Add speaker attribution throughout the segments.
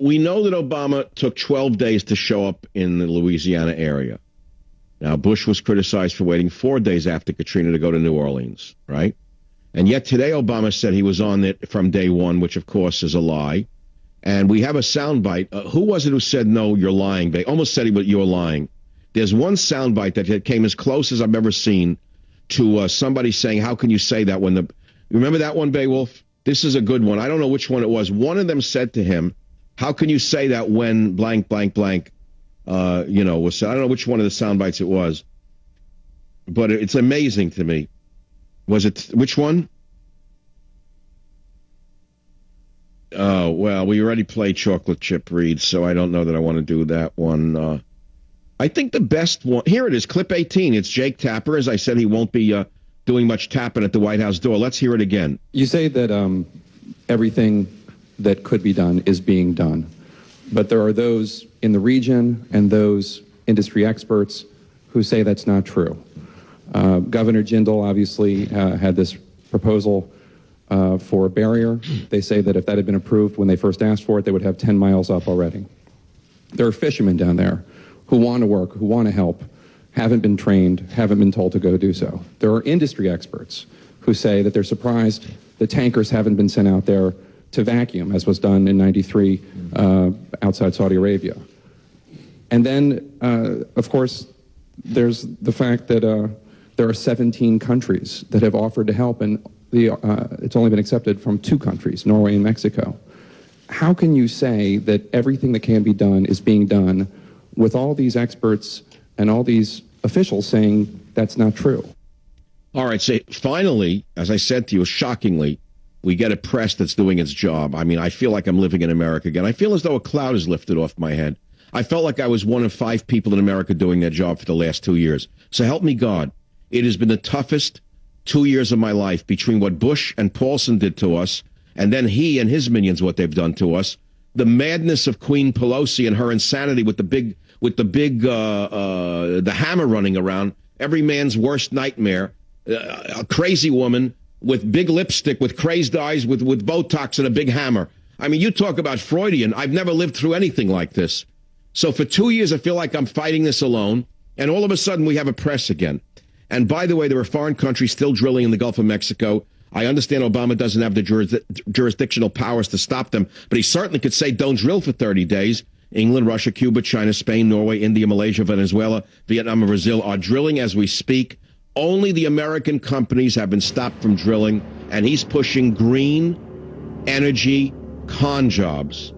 Speaker 1: we know that Obama took 12 days to show up in the Louisiana area. Now, Bush was criticized for waiting 4 days after Katrina to go to New Orleans, right? And yet today Obama said he was on it from day one, which, of course, is a lie. And we have a soundbite. Who was it who said, no, you're lying? They almost said you're lying. There's one soundbite that came as close as I've ever seen to somebody saying, how can you say that when the... Remember that one, Beowulf? This is a good one. I don't know which one it was. One of them said to him, how can you say that when blank, blank, blank, was... I don't know which one of the sound bites it was, but it's amazing to me. Was it... Which one? Oh, well, we already played Chocolate Chip Read, so I don't know that I want to do that one. I think the best one... Here it is, clip 18. It's Jake Tapper. As I said, he won't be... doing much tapping at the White House door. Let's hear it again.
Speaker 2: You say that everything that could be done is being done, but there are those in the region and those industry experts who say that's not true. Governor Jindal obviously had this proposal for a barrier. They say that if that had been approved when they first asked for it, they would have 10 miles up already. There are fishermen down there who want to work, who want to help, haven't been trained, haven't been told to go do so. There are industry experts who say that they're surprised that tankers haven't been sent out there to vacuum, as was done in '93 outside Saudi Arabia. And then, of course, there's the fact that there are 17 countries that have offered to help, and it's only been accepted from 2 countries, Norway and Mexico. How can you say that everything that can be done is being done with all these experts and all these officials saying that's not true?
Speaker 1: All right, so finally, as I said to you, shockingly, we get a press that's doing its job. I mean, I feel like I'm living in America again. I feel as though a cloud is lifted off my head. I felt like I was one of 5 people in America doing their job for the last 2 years. So help me God. It has been the toughest 2 years of my life between what Bush and Paulson did to us, and then he and his minions, what they've done to us, the madness of Queen Pelosi and her insanity with the hammer running around, every man's worst nightmare, a crazy woman with big lipstick, with crazed eyes, with Botox and a big hammer. I mean, you talk about Freudian. I've never lived through anything like this. So for 2 years, I feel like I'm fighting this alone, and all of a sudden we have a press again. And by the way, there are foreign countries still drilling in the Gulf of Mexico. I understand Obama doesn't have the jurisdictional powers to stop them, but he certainly could say don't drill for 30 days. England, Russia, Cuba, China, Spain, Norway, India, Malaysia, Venezuela, Vietnam, and Brazil are drilling as we speak. Only the American companies have been stopped from drilling, and he's pushing green energy con jobs.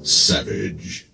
Speaker 3: Savage.